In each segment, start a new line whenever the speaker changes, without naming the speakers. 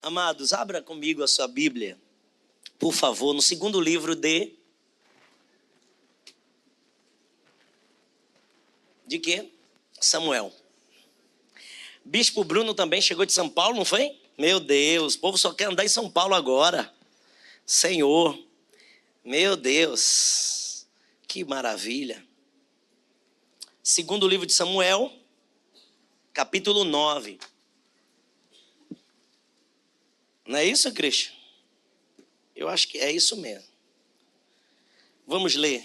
Amados, abra comigo a sua Bíblia, por favor, no segundo livro de quê? Samuel. Bispo Bruno também chegou de São Paulo, não foi? Meu Deus, o povo só quer andar em São Paulo agora. Senhor, meu Deus, que maravilha. Segundo livro de Samuel, capítulo 9. Não é isso, Cristian? Eu acho que é isso mesmo. Vamos ler.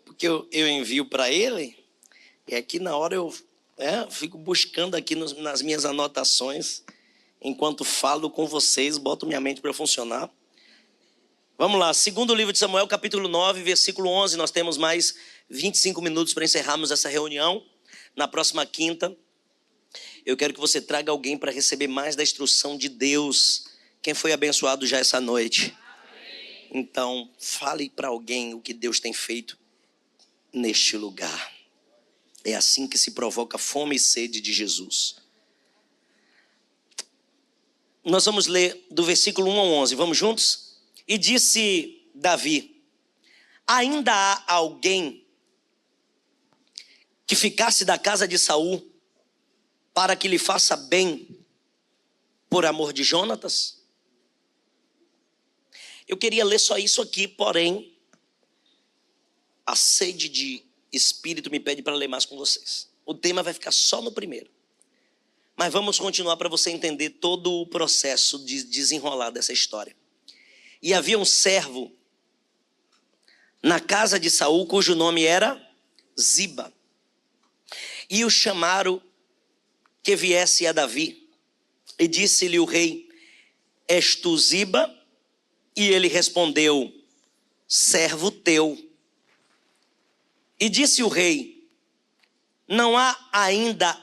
Porque eu envio para ele, e aqui na hora eu fico buscando aqui nas minhas anotações, enquanto falo com vocês, boto minha mente para funcionar. Vamos lá, segundo livro de Samuel, capítulo 9, versículo 11, nós temos mais 25 minutos para encerrarmos essa reunião. Na próxima quinta, eu quero que você traga alguém para receber mais da instrução de Deus. Quem foi abençoado já essa noite? Amém. Então, fale para alguém o que Deus tem feito neste lugar. É assim que se provoca fome e sede de Jesus. Nós vamos ler do versículo 1 ao 11. Vamos juntos? E disse Davi: ainda há alguém que ficasse da casa de Saul para que lhe faça bem por amor de Jonatas? Eu queria ler só isso aqui, porém a sede de espírito me pede para ler mais com vocês. O tema vai ficar só no primeiro. Mas vamos continuar para você entender todo o processo de desenrolar dessa história. E havia um servo na casa de Saul, cujo nome era Ziba. E o chamaram que viesse a Davi. E disse-lhe o rei: és tu Ziba? E ele respondeu: servo teu. E disse o rei: não há ainda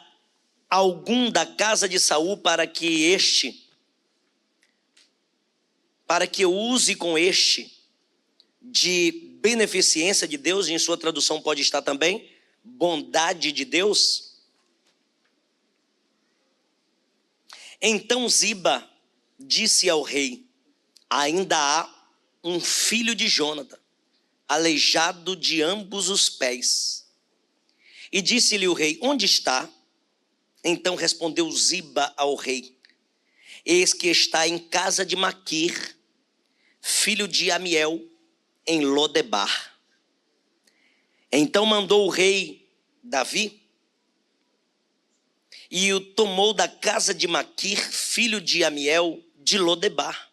algum da casa de Saul para que eu use com este de beneficência de Deus? E em sua tradução pode estar também bondade de Deus. Então Ziba disse ao rei: ainda há um filho de Jonatã, aleijado de ambos os pés. E disse-lhe o rei: onde está? Então respondeu Ziba ao rei: eis que está em casa de Maquir, filho de Amiel, em Lodebar. Então mandou o rei Davi, e o tomou da casa de Maquir, filho de Amiel, de Lodebar.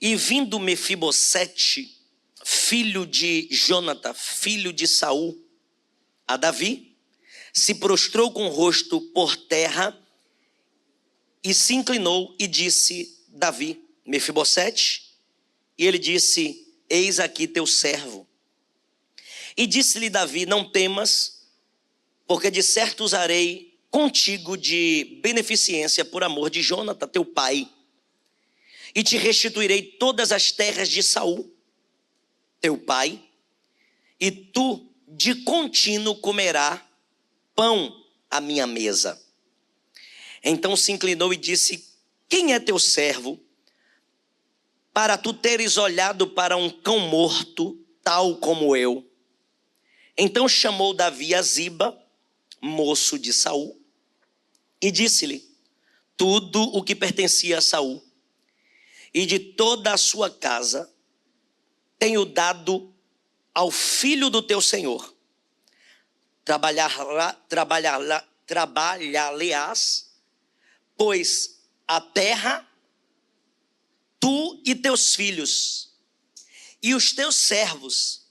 E vindo Mefibosete, filho de Jonatã, filho de Saul, a Davi, se prostrou com o rosto por terra e se inclinou e disse: Davi, Mefibosete? E ele disse: eis aqui teu servo. E disse-lhe Davi: não temas, porque de certo usarei contigo de beneficência por amor de Jonatã, teu pai, e te restituirei todas as terras de Saul, teu pai, e tu de contínuo comerás pão à minha mesa. Então se inclinou e disse: quem é teu servo, para tu teres olhado para um cão morto, tal como eu? Então chamou Davi a Ziba, moço de Saul, e disse-lhe tudo o que pertencia a Saul, e de toda a sua casa tenho dado ao filho do teu senhor. Trabalhar-lhe-ás, pois a terra, tu e teus filhos, e os teus servos,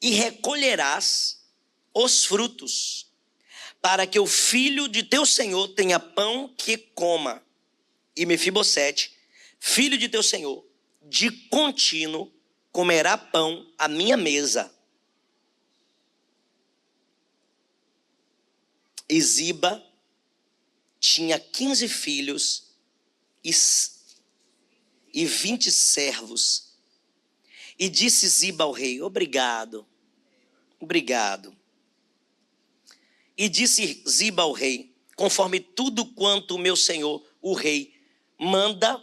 e recolherás os frutos, para que o filho de teu senhor tenha pão que coma. E Mefibosete, filho de teu senhor, de contínuo comerá pão à minha mesa. E Ziba tinha 15 filhos e 20 servos. E disse Ziba ao rei: obrigado. E disse Ziba ao rei: conforme tudo quanto o meu senhor, o rei, manda,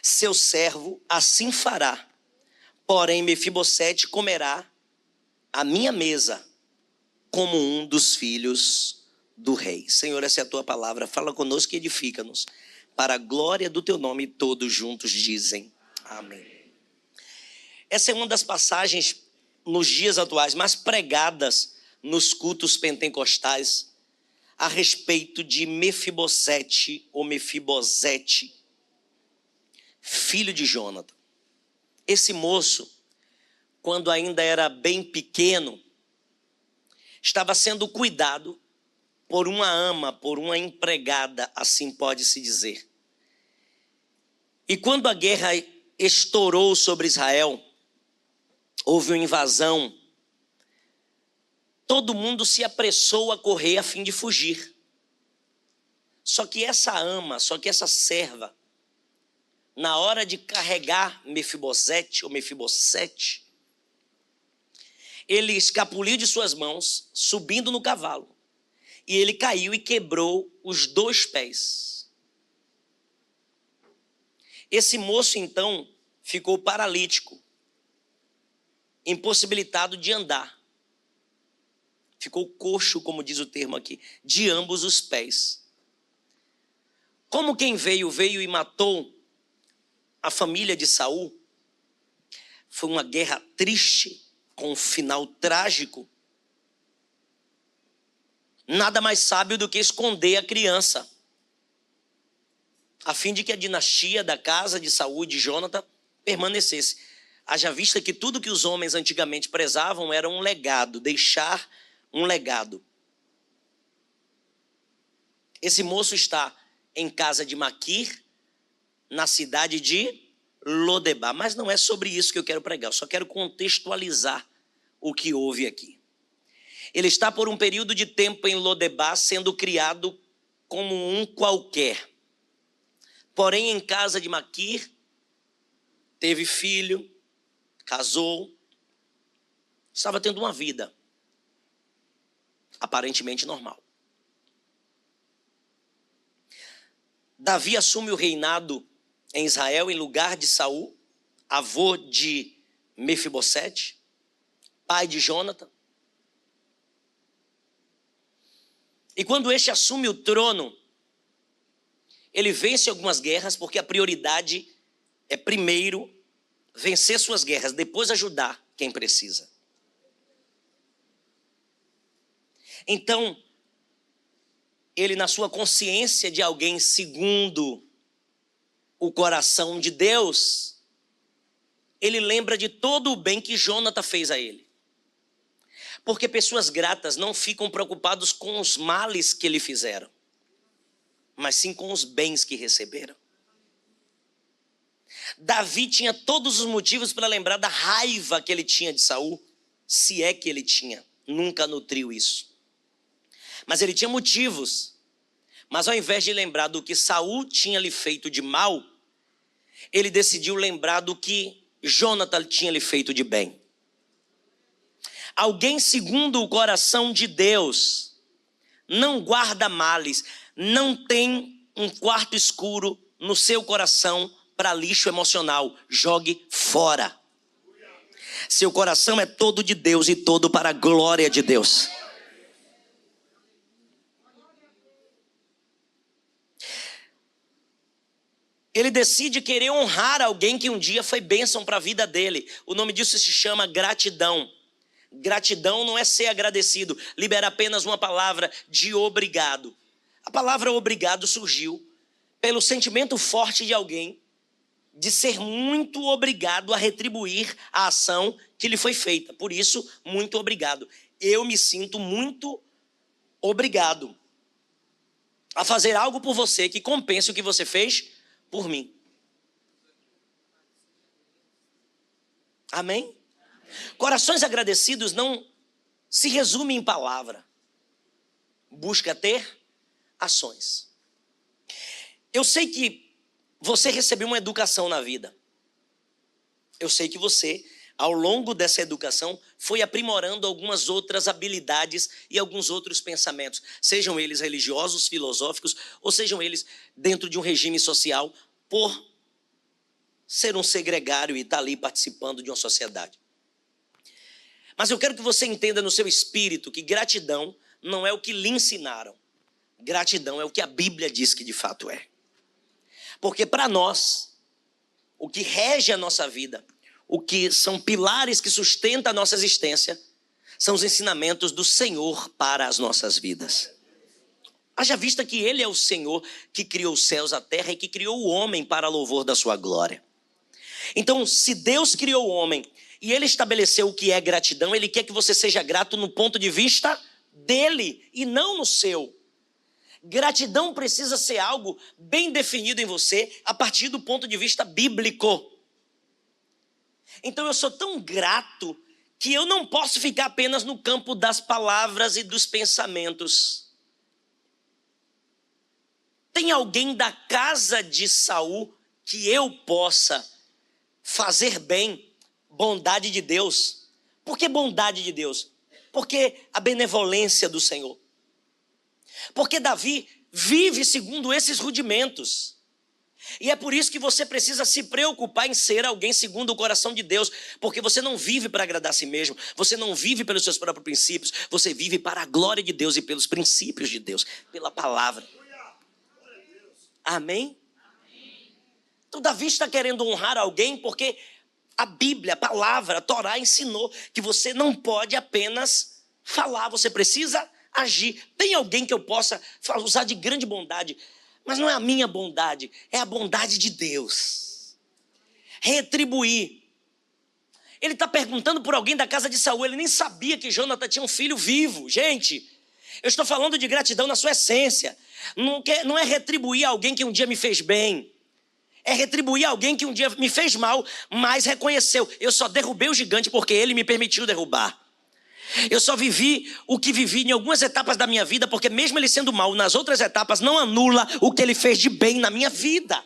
seu servo assim fará. Porém, Mefibosete comerá à minha mesa como um dos filhos do rei. Senhor, essa é a tua palavra. Fala conosco e edifica-nos. Para a glória do teu nome, todos juntos dizem amém. Essa é uma das passagens nos dias atuais mais pregadas nos cultos pentecostais a respeito de Mefibosete ou Mefibosete, filho de Jônatan. Esse moço, quando ainda era bem pequeno, estava sendo cuidado por uma ama, por uma empregada, assim pode-se dizer. E quando a guerra estourou sobre Israel, houve uma invasão, todo mundo se apressou a correr a fim de fugir. Só que essa ama, essa serva, na hora de carregar Mefibosete ou Mefibosete, ele escapuliu de suas mãos, subindo no cavalo. E ele caiu e quebrou os 2 pés. Esse moço, então, ficou paralítico, impossibilitado de andar. Ficou coxo, como diz o termo aqui, de ambos os pés. Como quem veio e matou a família de Saul, foi uma guerra triste, com um final trágico. Nada mais sábio do que esconder a criança, a fim de que a dinastia da casa de Saul e de Jônatan permanecesse. Haja vista que tudo que os homens antigamente prezavam era um legado, deixar um legado. Esse moço está em casa de Maquir, na cidade de Lodebar. Mas não é sobre isso que eu quero pregar, eu só quero contextualizar o que houve aqui. Ele está por um período de tempo em Lodebar, sendo criado como um qualquer. Porém, em casa de Maquir, teve filho, casou, estava tendo uma vida aparentemente normal. Davi assume o reinado em Israel em lugar de Saul, avô de Mefibosete, pai de Jônatan. E quando este assume o trono, ele vence algumas guerras, porque a prioridade é primeiro vencer suas guerras, depois ajudar quem precisa. Então, ele, na sua consciência de alguém segundo o coração de Deus, ele lembra de todo o bem que Jônatan fez a ele. Porque pessoas gratas não ficam preocupados com os males que lhe fizeram, mas sim com os bens que receberam. Davi tinha todos os motivos para lembrar da raiva que ele tinha de Saul, se é que ele tinha, nunca nutriu isso. Mas ele tinha motivos. Mas ao invés de lembrar do que Saul tinha lhe feito de mal, ele decidiu lembrar do que Jônatan tinha lhe feito de bem. Alguém segundo o coração de Deus não guarda males, não tem um quarto escuro no seu coração para lixo emocional. Jogue fora. Seu coração é todo de Deus e todo para a glória de Deus. Ele decide querer honrar alguém que um dia foi bênção para a vida dele. O nome disso se chama gratidão. Gratidão não é ser agradecido, libera apenas uma palavra de obrigado. A palavra obrigado surgiu pelo sentimento forte de alguém de ser muito obrigado a retribuir a ação que lhe foi feita. Por isso, muito obrigado. Eu me sinto muito obrigado a fazer algo por você que compense o que você fez por mim. Amém? Corações agradecidos não se resumem em palavra. Busca ter ações. Eu sei que você recebeu uma educação na vida. Eu sei que você ao longo dessa educação, foi aprimorando algumas outras habilidades e alguns outros pensamentos, sejam eles religiosos, filosóficos, ou sejam eles dentro de um regime social, por ser um segregário e estar ali participando de uma sociedade. Mas eu quero que você entenda no seu espírito que gratidão não é o que lhe ensinaram. Gratidão é o que a Bíblia diz que de fato é. Porque para nós, o que rege a nossa vida, o que são pilares que sustentam a nossa existência, são os ensinamentos do Senhor para as nossas vidas. Haja vista que Ele é o Senhor que criou os céus, a terra e que criou o homem para louvor da sua glória. Então, se Deus criou o homem e Ele estabeleceu o que é gratidão, Ele quer que você seja grato no ponto de vista dEle e não no seu. Gratidão precisa ser algo bem definido em você a partir do ponto de vista bíblico. Então eu sou tão grato que eu não posso ficar apenas no campo das palavras e dos pensamentos. Tem alguém da casa de Saul que eu possa fazer bem? Bondade de Deus. Por que bondade de Deus? Porque a benevolência do Senhor. Porque Davi vive segundo esses rudimentos. E é por isso que você precisa se preocupar em ser alguém segundo o coração de Deus. Porque você não vive para agradar a si mesmo. Você não vive pelos seus próprios princípios. Você vive para a glória de Deus e pelos princípios de Deus. Pela palavra. Amém? Então Davi está querendo honrar alguém porque a Bíblia, a palavra, a Torá ensinou que você não pode apenas falar. Você precisa agir. Tem alguém que eu possa usar de grande bondade, mas não é a minha bondade, é a bondade de Deus. Retribuir. Ele está perguntando por alguém da casa de Saul, ele nem sabia que Jonathan tinha um filho vivo. Gente, eu estou falando de gratidão na sua essência. Não é retribuir alguém que um dia me fez bem. É retribuir alguém que um dia me fez mal, mas reconheceu. Eu só derrubei o gigante porque ele me permitiu derrubar. Eu só vivi o que vivi em algumas etapas da minha vida, porque mesmo ele sendo mal, nas outras etapas não anula o que ele fez de bem na minha vida.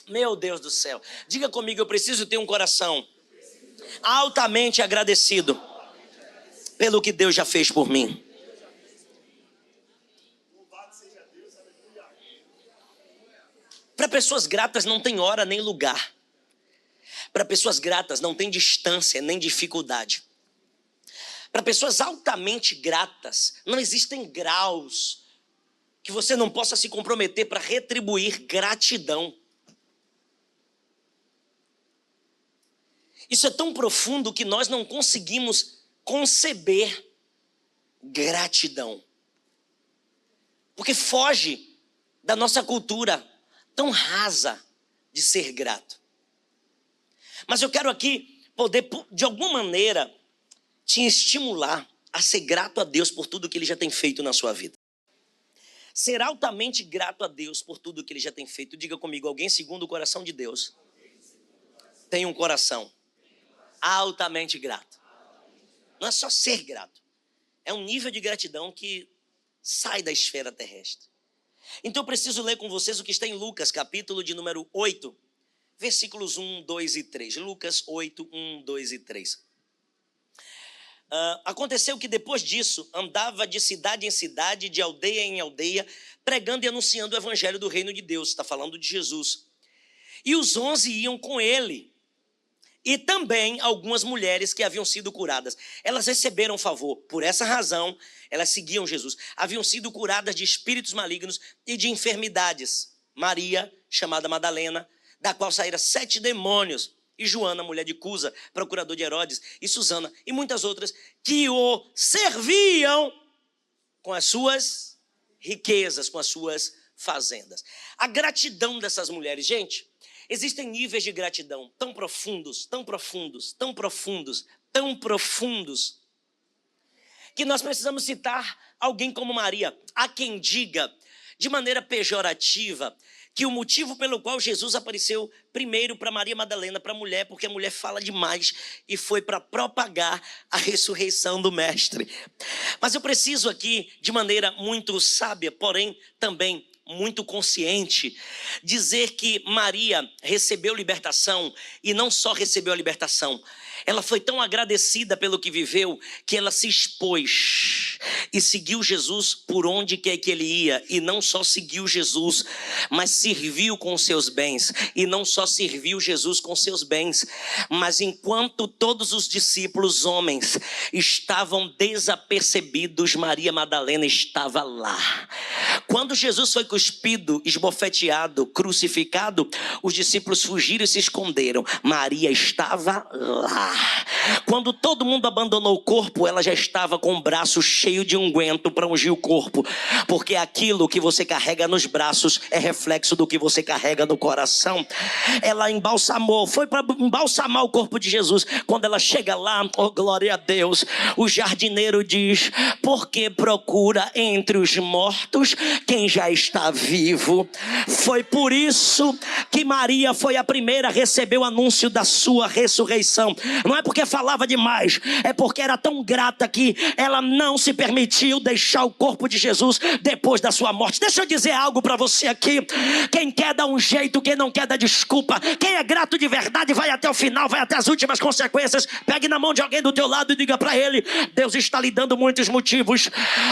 Meu Deus do céu. Diga comigo, eu preciso ter um coração altamente agradecido pelo que Deus já fez por mim. Para pessoas gratas não tem hora nem lugar. Para pessoas gratas não tem distância nem dificuldade. Para pessoas altamente gratas não existem graus que você não possa se comprometer para retribuir gratidão. Isso é tão profundo que nós não conseguimos conceber gratidão. Porque foge da nossa cultura tão rasa de ser grato. Mas eu quero aqui poder, de alguma maneira, te estimular a ser grato a Deus por tudo que Ele já tem feito na sua vida. Ser altamente grato a Deus por tudo que Ele já tem feito. Diga comigo, alguém segundo o coração de Deus tem um coração altamente grato. Não é só ser grato. É um nível de gratidão que sai da esfera terrestre. Então eu preciso ler com vocês o que está em Lucas, capítulo de número 8. Versículos 1, 2 e 3. Lucas 8, 1, 2 e 3. Aconteceu que depois disso, andava de cidade em cidade, de aldeia em aldeia, pregando e anunciando o evangelho do reino de Deus. Está falando de Jesus. E os 11 iam com ele. E também algumas mulheres que haviam sido curadas. Elas receberam favor. Por essa razão, elas seguiam Jesus. Haviam sido curadas de espíritos malignos e de enfermidades. Maria, chamada Madalena, da qual saíram 7 demônios, e Joana, mulher de Cusa, procurador de Herodes, e Susana, e muitas outras, que o serviam com as suas riquezas, com as suas fazendas. A gratidão dessas mulheres, gente, existem níveis de gratidão tão profundos, tão profundos, tão profundos, tão profundos, que nós precisamos citar alguém como Maria. Há quem diga, de maneira pejorativa, que o motivo pelo qual Jesus apareceu primeiro para Maria Madalena, para a mulher, porque a mulher fala demais e foi para propagar a ressurreição do mestre. Mas eu preciso aqui, de maneira muito sábia, porém também muito consciente dizer que Maria recebeu libertação e não só recebeu a libertação. Ela foi tão agradecida pelo que viveu que ela se expôs e seguiu Jesus por onde quer que ele ia. E não só seguiu Jesus, mas serviu com seus bens. E não só serviu Jesus com seus bens, mas enquanto todos os discípulos homens estavam desapercebidos, Maria Madalena estava lá. Quando Jesus foi cuspido, esbofeteado, crucificado, os discípulos fugiram e se esconderam. Maria estava lá. Quando todo mundo abandonou o corpo, ela já estava com o braço cheio de unguento para ungir o corpo, porque aquilo que você carrega nos braços é reflexo do que você carrega no coração. Ela embalsamou, foi para embalsamar o corpo de Jesus. Quando ela chega lá, oh glória a Deus, o jardineiro diz: por que procura entre os mortos quem já está vivo? Foi por isso que Maria foi a primeira a receber o anúncio da sua ressurreição. Não é porque falava demais, é porque era tão grata que ela não se permitiu deixar o corpo de Jesus depois da sua morte. Deixa eu dizer algo para você aqui: quem quer dar um jeito, quem não quer dar desculpa, quem é grato de verdade vai até o final, vai até as últimas consequências. Pegue na mão de alguém do teu lado e diga para ele: Deus está lhe dando muitos motivos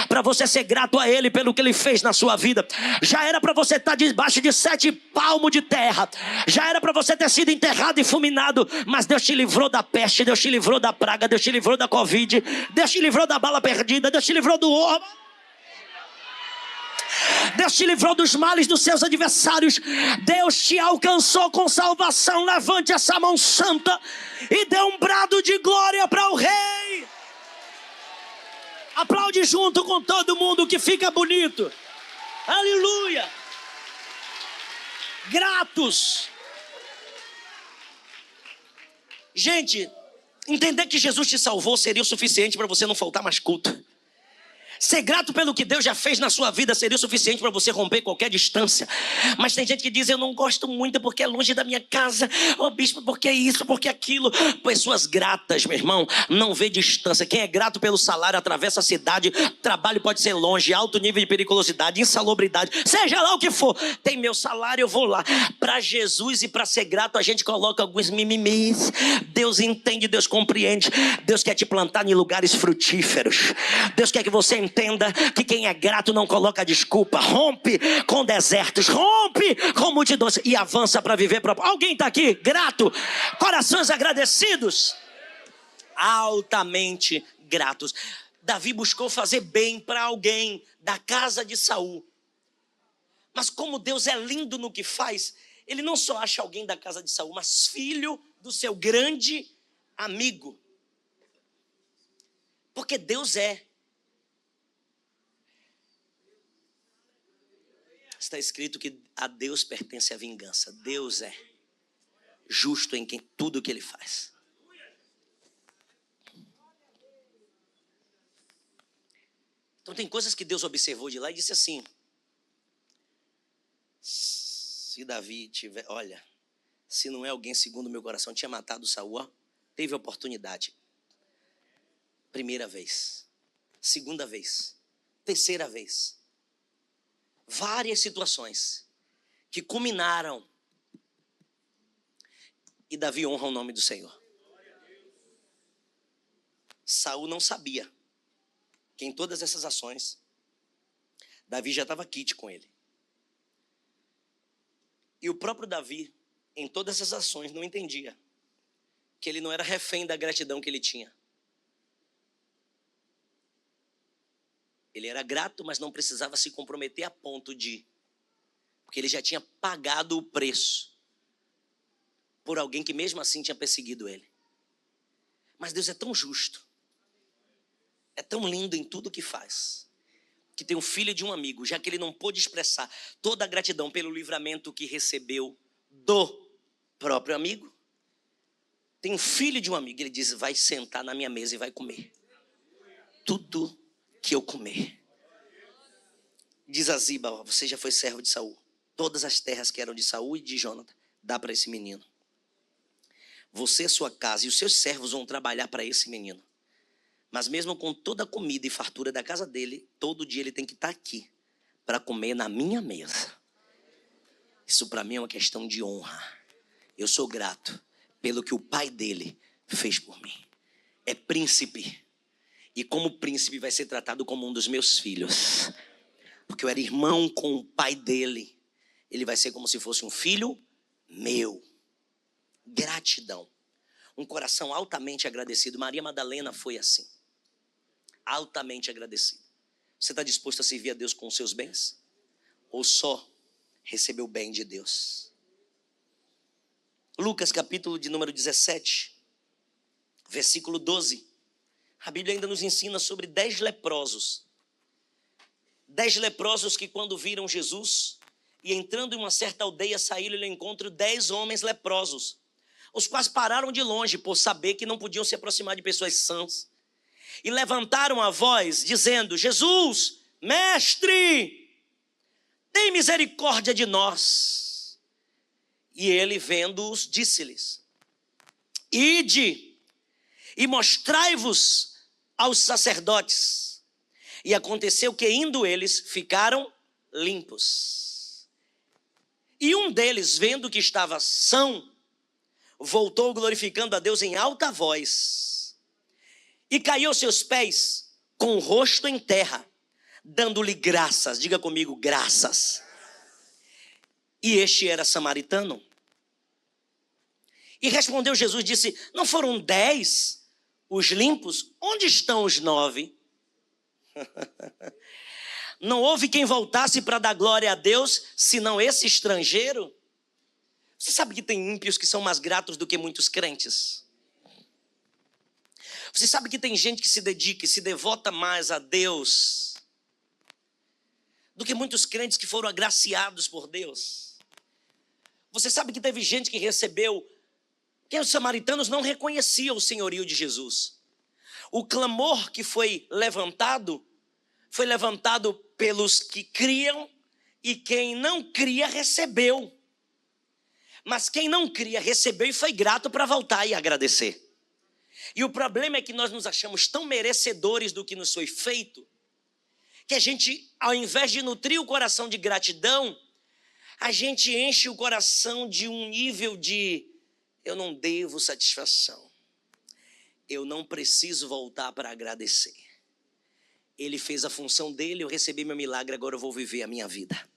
para você ser grato a ele pelo que ele fez na sua vida. Já era para você estar debaixo de 7 palmos de terra, já era para você ter sido enterrado e fulminado, mas Deus te livrou da peste, Deus te livrou da praga, Deus te livrou da Covid, Deus te livrou da bala perdida, Deus te livrou do orbe, Deus te livrou dos males dos seus adversários. Deus te alcançou com salvação. Levante essa mão santa e dê um brado de glória para o Rei. Aplaude junto com todo mundo, que fica bonito. Aleluia. Gratos. Gente, entender que Jesus te salvou seria o suficiente para você não faltar mais culto. Ser grato pelo que Deus já fez na sua vida seria o suficiente para você romper qualquer distância. Mas tem gente que diz: eu não gosto muito porque é longe da minha casa. Ô bispo, porque é isso, porque é aquilo. Pessoas gratas, meu irmão, não vê distância. Quem é grato pelo salário atravessa a cidade. Trabalho pode ser longe, alto nível de periculosidade, insalubridade, seja lá o que for. Tem meu salário, eu vou lá. Para Jesus e para ser grato, a gente coloca alguns mimimis. Deus entende, Deus compreende. Deus quer te plantar em lugares frutíferos. Deus quer que você entenda que quem é grato não coloca desculpa. Rompe com desertos, rompe com multidões e avança para viver. Alguém está aqui grato? Corações agradecidos? Altamente gratos. Davi buscou fazer bem para alguém da casa de Saul. Mas como Deus é lindo no que faz, ele não só acha alguém da casa de Saul, mas filho do seu grande amigo. Porque Deus é. Está escrito que a Deus pertence a vingança. Deus é justo em tudo que ele faz. Então tem coisas que Deus observou de lá e disse assim: se Davi tiver, olha, se não é alguém segundo o meu coração, tinha matado Saul, teve oportunidade. Primeira vez, segunda vez, terceira vez. Várias situações que culminaram e Davi honra o nome do Senhor. Saul não sabia que em todas essas ações Davi já estava quite com ele. E o próprio Davi, em todas essas ações, não entendia que ele não era refém da gratidão que ele tinha. Ele era grato, mas não precisava se comprometer a ponto de... Porque ele já tinha pagado o preço por alguém que mesmo assim tinha perseguido ele. Mas Deus é tão justo, é tão lindo em tudo que faz, que tem um filho de um amigo, já que ele não pôde expressar toda a gratidão pelo livramento que recebeu do próprio amigo, tem um filho de um amigo, ele diz: vai sentar na minha mesa e vai comer tudo que eu comer. Diz a Ziba: você já foi servo de Saul. Todas as terras que eram de Saul e de Jonathan, dá para esse menino. Você, sua casa e os seus servos vão trabalhar para esse menino. Mas mesmo com toda a comida e fartura da casa dele, todo dia ele tem que estar aqui para comer na minha mesa. Isso para mim é uma questão de honra. Eu sou grato pelo que o pai dele fez por mim. É príncipe. E como príncipe vai ser tratado como um dos meus filhos. Porque eu era irmão com o pai dele. Ele vai ser como se fosse um filho meu. Gratidão. Um coração altamente agradecido. Maria Madalena foi assim. Altamente agradecido. Você está disposto a servir a Deus com os seus bens? Ou só receber o bem de Deus? Lucas capítulo de número 17, versículo 12. A Bíblia ainda nos ensina sobre 10 leprosos. 10 leprosos que quando viram Jesus e entrando em uma certa aldeia saíram ao encontro 10 homens leprosos, os quais pararam de longe por saber que não podiam se aproximar de pessoas sãs. E levantaram a voz dizendo: Jesus, mestre, tem misericórdia de nós. E ele, vendo-os, disse-lhes: ide e mostrai-vos aos sacerdotes. E aconteceu que, indo eles, ficaram limpos. E um deles, vendo que estava são, voltou glorificando a Deus em alta voz, e caiu aos seus pés com o rosto em terra, dando-lhe graças. Diga comigo, graças. E este era samaritano. E respondeu Jesus, disse: não foram 10 os limpos? Onde estão os 9? Não houve quem voltasse para dar glória a Deus, senão esse estrangeiro? Você sabe que tem ímpios que são mais gratos do que muitos crentes? Você sabe que tem gente que se dedica e se devota mais a Deus do que muitos crentes que foram agraciados por Deus? Você sabe que teve gente que recebeu, que os samaritanos não reconheciam o senhorio de Jesus. O clamor que foi levantado pelos que criam, e quem não cria recebeu. Mas quem não cria recebeu e foi grato para voltar e agradecer. E o problema é que nós nos achamos tão merecedores do que nos foi feito, que a gente, ao invés de nutrir o coração de gratidão, a gente enche o coração de um nível de: eu não devo satisfação, eu não preciso voltar para agradecer. Ele fez a função dele, eu recebi meu milagre, agora eu vou viver a minha vida.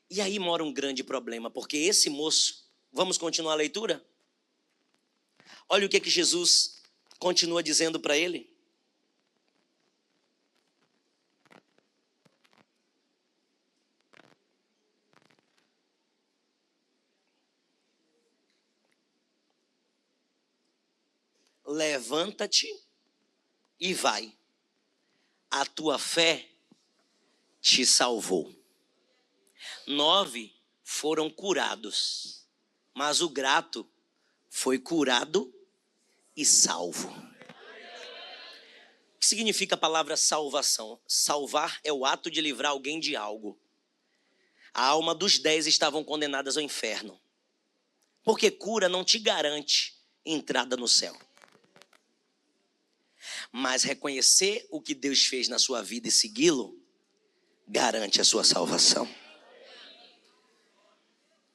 E aí mora um grande problema, porque esse moço, vamos continuar a leitura? Olha o que Jesus continua dizendo para ele. Levanta-te e vai. A tua fé te salvou. 9 foram curados, mas o grato foi curado e salvo. O que significa a palavra salvação? Salvar é o ato de livrar alguém de algo. A alma dos 10 estavam condenadas ao inferno, porque cura não te garante entrada no céu. Mas reconhecer o que Deus fez na sua vida e segui-lo garante a sua salvação.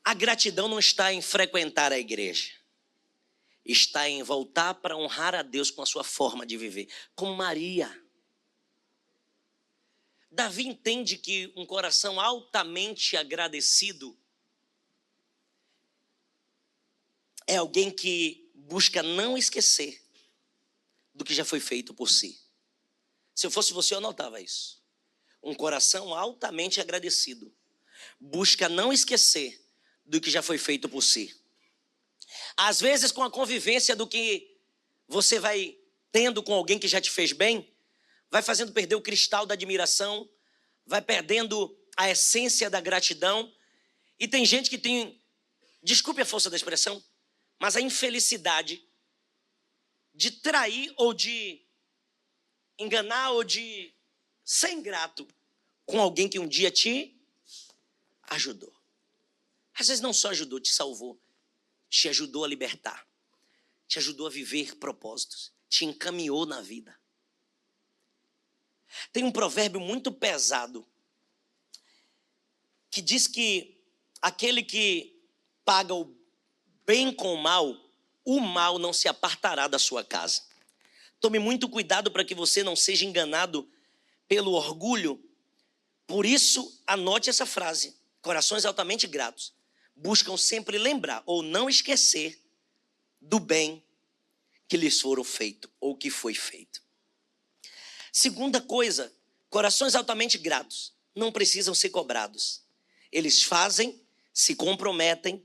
A gratidão não está em frequentar a igreja, está em voltar para honrar a Deus com a sua forma de viver, como Maria. Davi entende que um coração altamente agradecido é alguém que busca não esquecer do que já foi feito por si. Se eu fosse você, eu anotava isso. Um coração altamente agradecido busca não esquecer do que já foi feito por si. Às vezes, com a convivência do que você vai tendo com alguém que já te fez bem, vai fazendo perder o cristal da admiração, vai perdendo a essência da gratidão. E tem gente que tem, desculpe a força da expressão, mas a infelicidade de trair ou de enganar ou de ser ingrato com alguém que um dia te ajudou. Às vezes não só ajudou, te salvou, te ajudou a libertar, te ajudou a viver propósitos, te encaminhou na vida. Tem um provérbio muito pesado que diz que aquele que paga o bem com o mal não se apartará da sua casa. Tome muito cuidado para que você não seja enganado pelo orgulho. Por isso, anote essa frase: corações altamente gratos buscam sempre lembrar ou não esquecer do bem que lhes foram feito ou que foi feito. Segunda coisa, corações altamente gratos não precisam ser cobrados. Eles fazem, se comprometem,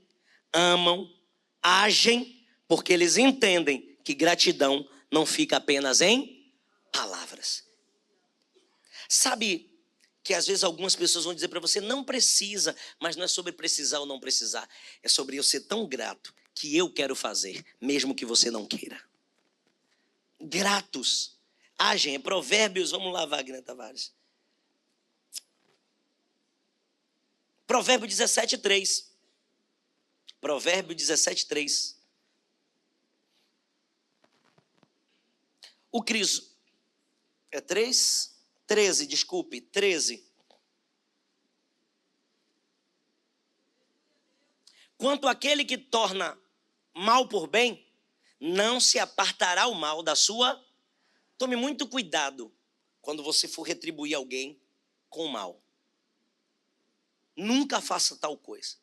amam, agem, porque eles entendem que gratidão não fica apenas em palavras. Sabe que às vezes algumas pessoas vão dizer para você, não precisa, mas não é sobre precisar ou não precisar. É sobre eu ser tão grato que eu quero fazer, mesmo que você não queira. Gratos, agem, é Provérbios, vamos lá, Wagner Tavares. Provérbio 17:3. Provérbio 17:3. O Cristo é 3? 13, desculpe, 13. Quanto àquele que torna mal por bem, não se apartará o mal da sua. Tome muito cuidado quando você for retribuir alguém com mal. Nunca faça tal coisa.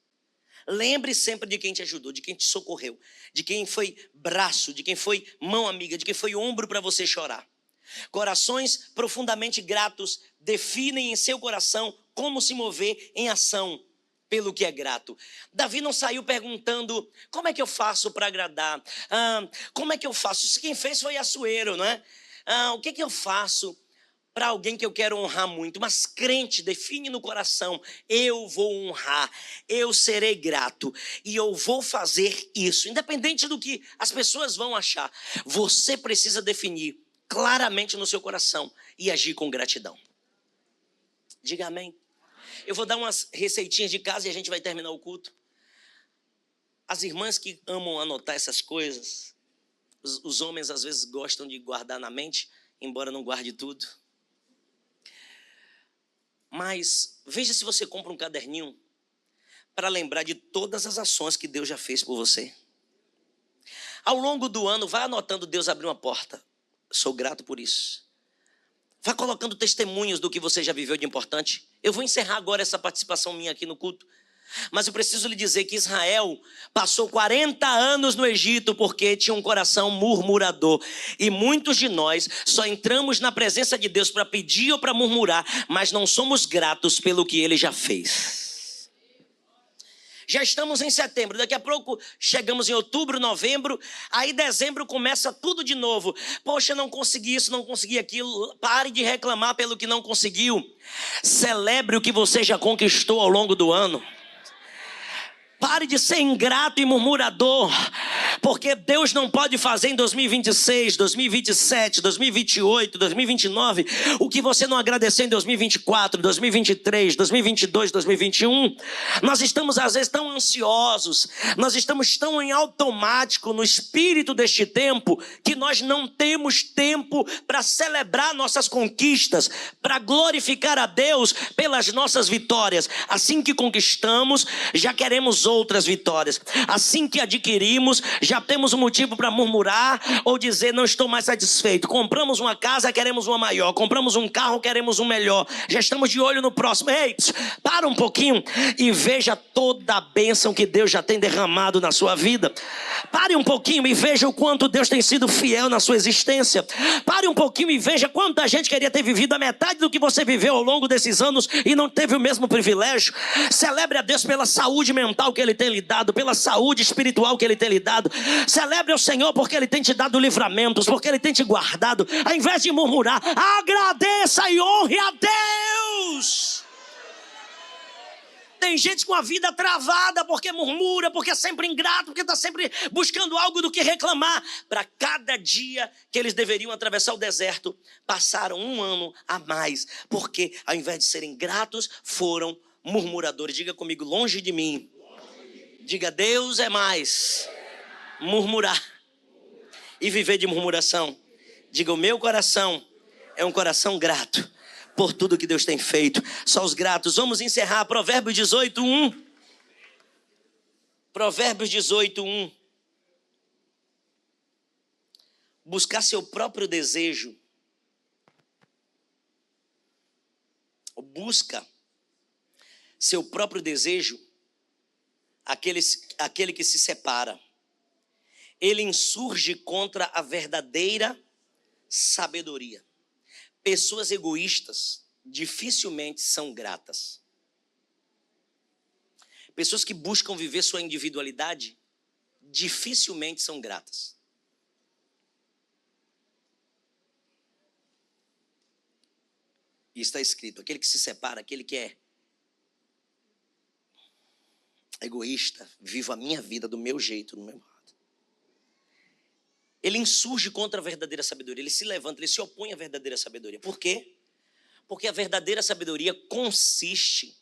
Lembre sempre de quem te ajudou, de quem te socorreu, de quem foi braço, de quem foi mão amiga, de quem foi ombro para você chorar. Corações profundamente gratos definem em seu coração como se mover em ação pelo que é grato. Davi não saiu perguntando, como é que eu faço para agradar? Como é que eu faço? Isso quem fez foi Assuero, não é? O que eu faço para alguém que eu quero honrar muito? Mas crente define no coração, eu vou honrar, eu serei grato e eu vou fazer isso. Independente do que as pessoas vão achar, você precisa definir claramente no seu coração e agir com gratidão. Diga amém. Eu vou dar umas receitinhas de casa e a gente vai terminar o culto. As irmãs que amam anotar essas coisas, os homens às vezes gostam de guardar na mente, embora não guarde tudo. Mas veja se você compra um caderninho para lembrar de todas as ações que Deus já fez por você. Ao longo do ano, vai anotando, Deus abriu uma porta. Sou grato por isso. Vá colocando testemunhos do que você já viveu de importante. Eu vou encerrar agora essa participação minha aqui no culto. Mas eu preciso lhe dizer que Israel passou 40 anos no Egito porque tinha um coração murmurador. E muitos de nós só entramos na presença de Deus para pedir ou para murmurar, mas não somos gratos pelo que Ele já fez. Já estamos em setembro, daqui a pouco chegamos em outubro, novembro, aí dezembro começa tudo de novo. Poxa, não consegui isso, não consegui aquilo. Pare de reclamar pelo que não conseguiu. Celebre o que você já conquistou ao longo do ano. Pare de ser ingrato e murmurador, porque Deus não pode fazer em 2026, 2027, 2028, 2029 o que você não agradeceu em 2024, 2023, 2022, 2021. Nós estamos às vezes tão ansiosos, nós estamos tão em automático no espírito deste tempo, que nós não temos tempo para celebrar nossas conquistas, para glorificar a Deus pelas nossas vitórias. Assim que conquistamos, já queremos outras vitórias. Assim que adquirimos, já temos um motivo para murmurar ou dizer não estou mais satisfeito. Compramos uma casa, queremos uma maior. Compramos um carro, queremos um melhor. Já estamos de olho no próximo. Ei, para um pouquinho e veja toda a bênção que Deus já tem derramado na sua vida. Pare um pouquinho e veja o quanto Deus tem sido fiel na sua existência. Pare um pouquinho e veja quanta gente queria ter vivido a metade do que você viveu ao longo desses anos e não teve o mesmo privilégio. Celebre a Deus pela saúde mental que Ele tem lhe dado, pela saúde espiritual que Ele tem lhe dado. Celebre ao Senhor porque Ele tem te dado livramentos, porque Ele tem te guardado. Ao invés de murmurar, agradeça e honre a Deus. Tem gente com a vida travada porque murmura, porque é sempre ingrato, porque está sempre buscando algo do que reclamar. Para cada dia que eles deveriam atravessar o deserto, passaram um ano a mais, porque ao invés de serem gratos, foram murmuradores. Diga comigo, longe de mim. Diga, Deus é mais murmurar e viver de murmuração. Diga, o meu coração é um coração grato, por tudo que Deus tem feito. Só os gratos. Vamos encerrar. Provérbios 18:1. Provérbios 18:1. Buscar seu próprio desejo. Busca seu próprio desejo, aquele que se separa. Ele insurge contra a verdadeira sabedoria. Pessoas egoístas dificilmente são gratas. Pessoas que buscam viver sua individualidade dificilmente são gratas. E está escrito, aquele que se separa, aquele que é egoísta, vivo a minha vida do meu jeito, do meu modo. Ele insurge contra a verdadeira sabedoria, ele se levanta, ele se opõe à verdadeira sabedoria. Por quê? Porque a verdadeira sabedoria consiste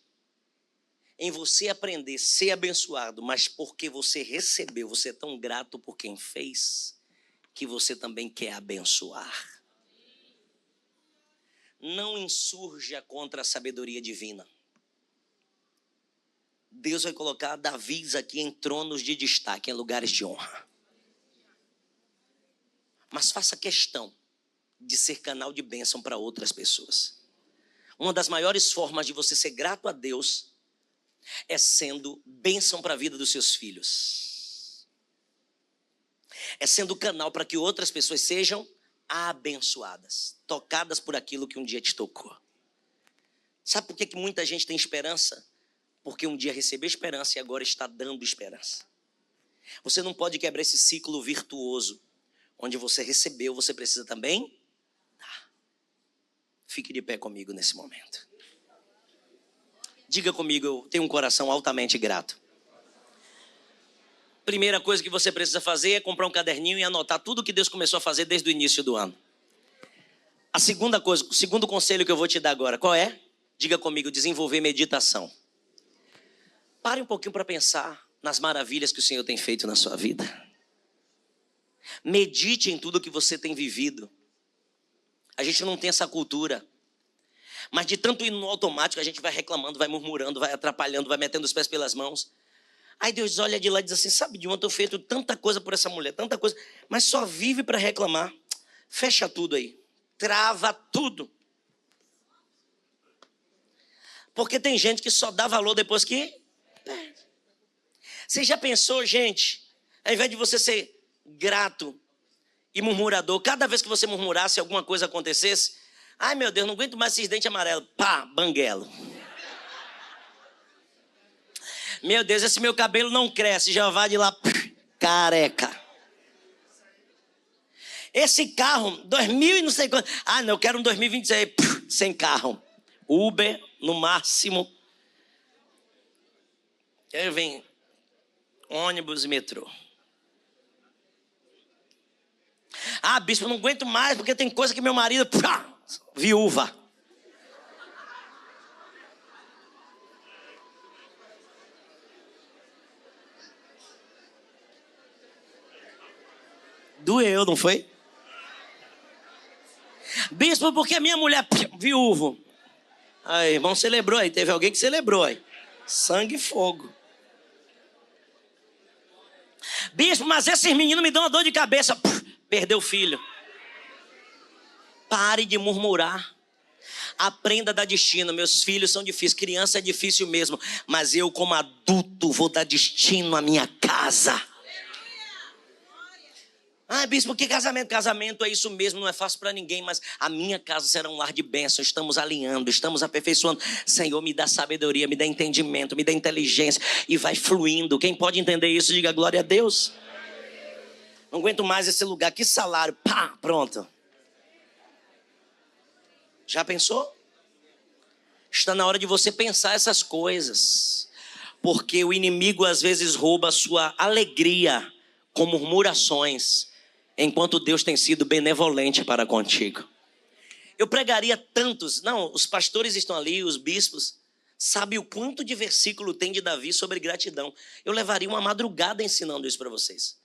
em você aprender a ser abençoado, mas porque você recebeu, você é tão grato por quem fez, que você também quer abençoar. Não insurja contra a sabedoria divina. Deus vai colocar Davis aqui em tronos de destaque, em lugares de honra. Mas faça questão de ser canal de bênção para outras pessoas. Uma das maiores formas de você ser grato a Deus é sendo bênção para a vida dos seus filhos. É sendo canal para que outras pessoas sejam abençoadas, tocadas por aquilo que um dia te tocou. Sabe por que muita gente tem esperança? Porque um dia recebeu esperança e agora está dando esperança. Você não pode quebrar esse ciclo virtuoso, onde você recebeu, você precisa também dar. Fique de pé comigo nesse momento. Diga comigo, eu tenho um coração altamente grato. Primeira coisa que você precisa fazer é comprar um caderninho e anotar tudo que Deus começou a fazer desde o início do ano. A segunda coisa, o segundo conselho que eu vou te dar agora, qual é? Diga comigo, desenvolver meditação. Pare um pouquinho para pensar nas maravilhas que o Senhor tem feito na sua vida. Medite em tudo que você tem vivido. A gente não tem essa cultura. Mas de tanto ir no automático, a gente vai reclamando, vai murmurando, vai atrapalhando, vai metendo os pés pelas mãos. Aí Deus olha de lá e diz assim, sabe de onde eu feito tanta coisa por essa mulher, tanta coisa, mas só vive para reclamar. Fecha tudo aí. Trava tudo. Porque tem gente que só dá valor depois que perde. Você já pensou, gente, ao invés de você ser grato e murmurador, cada vez que você murmurasse alguma coisa acontecesse, ai meu Deus, não aguento mais esses dentes amarelos, pá, banguelo. Meu Deus, esse meu cabelo não cresce, já vai de lá, careca. Esse carro, 2000 e não sei quanto, ah não, eu quero um 2026, sem carro. Uber, no máximo. Aí vem ônibus e metrô. Ah, bispo, eu não aguento mais porque tem coisa que meu marido, viúva. Doeu, não foi? Bispo, porque a minha mulher, viúvo. Aí, irmão, celebrou aí. Teve alguém que celebrou aí. Sangue e fogo. Bispo, mas esses meninos me dão uma dor de cabeça. Perdeu o filho. Pare de murmurar. Aprenda a dar destino. Meus filhos são difíceis. Criança é difícil mesmo. Mas eu, como adulto, vou dar destino à minha casa. Ah, bispo, que casamento? Casamento é isso mesmo, não é fácil para ninguém, mas a minha casa será um lar de bênção. Estamos alinhando, estamos aperfeiçoando. Senhor, me dá sabedoria, me dá entendimento, me dá inteligência e vai fluindo. Quem pode entender isso, diga glória a Deus. Não aguento mais esse lugar, que salário, pá, pronto. Já pensou? Está na hora de você pensar essas coisas, porque o inimigo às vezes rouba a sua alegria com murmurações, enquanto Deus tem sido benevolente para contigo. Eu pregaria tantos, não, os pastores estão ali, os bispos, sabe o quanto de versículo tem de Davi sobre gratidão. Eu levaria uma madrugada ensinando isso para vocês.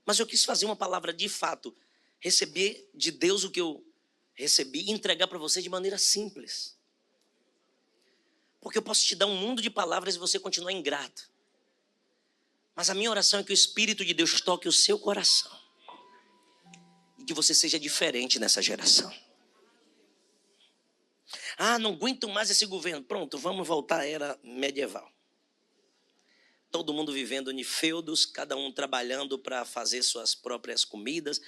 Mas eu quis fazer uma palavra de fato, receber de Deus o que eu recebi e entregar para vocês de maneira simples. Porque eu posso te dar um mundo de palavras e você continuar ingrato. Mas a minha oração é que o Espírito de Deus toque o seu coração. E que você seja diferente nessa geração. Ah, não aguento mais esse governo. Pronto, vamos voltar à era medieval. Todo mundo vivendo em feudos, cada um trabalhando para fazer suas próprias comidas.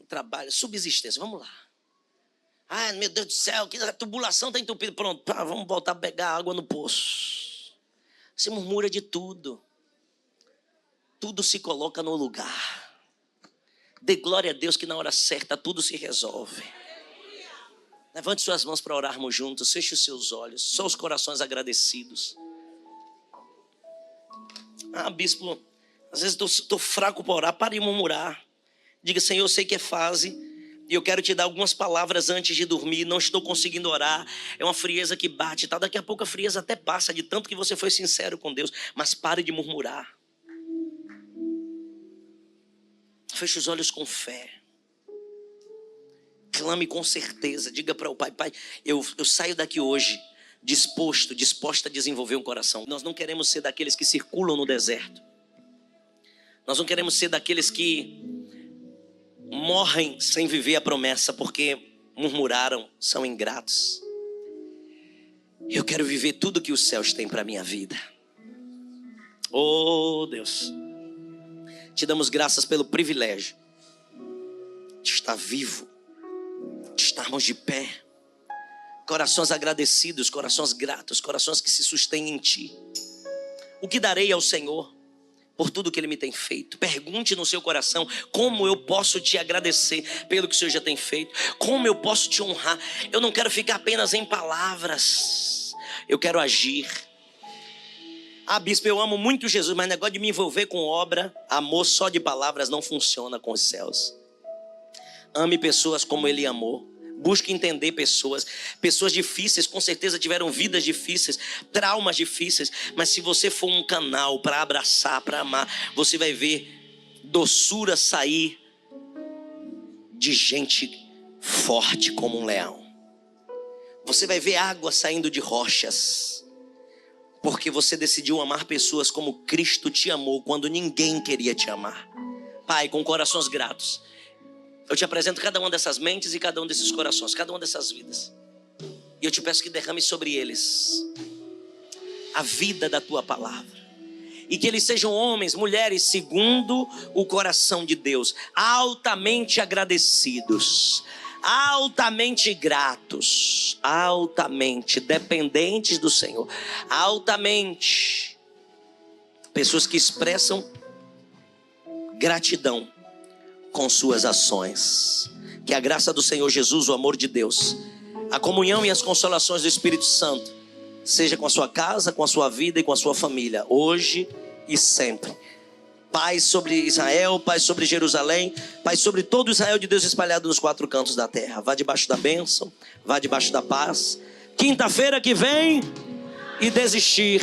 Trabalho, subsistência, vamos lá. Ah, meu Deus do céu, que a tubulação está entupida. Pronto, vamos voltar a pegar água no poço. Você murmura de tudo. Tudo se coloca no lugar. Dê glória a Deus que na hora certa tudo se resolve. Levante suas mãos para orarmos juntos. Feche os seus olhos. Só os corações agradecidos. Ah, bispo, às vezes estou fraco para orar. Pare de murmurar. Diga, Senhor, eu sei que é fase. E eu quero te dar algumas palavras antes de dormir. Não estou conseguindo orar. É uma frieza que bate. Tá? Daqui a pouco a frieza até passa. De tanto que você foi sincero com Deus. Mas pare de murmurar. Feche os olhos com fé. Clame com certeza. Diga para o Pai, Pai, eu saio daqui hoje disposta a desenvolver um coração. Nós não queremos ser daqueles que circulam no deserto. Nós não queremos ser daqueles que morrem sem viver a promessa porque murmuraram, são ingratos. Eu quero viver tudo que os céus têm para a minha vida. Oh Deus, te damos graças pelo privilégio de estar vivo, de estarmos de pé, corações agradecidos, corações gratos, corações que se sustêm em Ti. O que darei ao Senhor por tudo que Ele me tem feito? Pergunte no seu coração, como eu posso te agradecer pelo que o Senhor já tem feito? Como eu posso te honrar? Eu não quero ficar apenas em palavras, eu quero agir. Ah, bispo, eu amo muito Jesus, mas negócio de me envolver com obra, amor só de palavras não funciona com os céus. Ame pessoas como Ele amou. Busque entender pessoas difíceis, com certeza tiveram vidas difíceis, traumas difíceis, mas se você for um canal para abraçar, para amar, você vai ver doçura sair de gente forte como um leão. Você vai ver água saindo de rochas, porque você decidiu amar pessoas como Cristo te amou quando ninguém queria te amar. Pai, com corações gratos, eu te apresento cada uma dessas mentes e cada um desses corações, cada uma dessas vidas. E eu te peço que derrame sobre eles a vida da Tua palavra. E que eles sejam homens, mulheres, segundo o coração de Deus. Altamente agradecidos, altamente gratos, altamente dependentes do Senhor. Altamente. Pessoas que expressam gratidão com suas ações. Que a graça do Senhor Jesus, o amor de Deus, a comunhão e as consolações do Espírito Santo seja com a sua casa, com a sua vida e com a sua família, hoje e sempre. Paz sobre Israel, paz sobre Jerusalém, paz sobre todo Israel de Deus espalhado nos 4 cantos da terra. Vá debaixo da bênção, vá debaixo da paz. Quinta-feira que vem, e desistir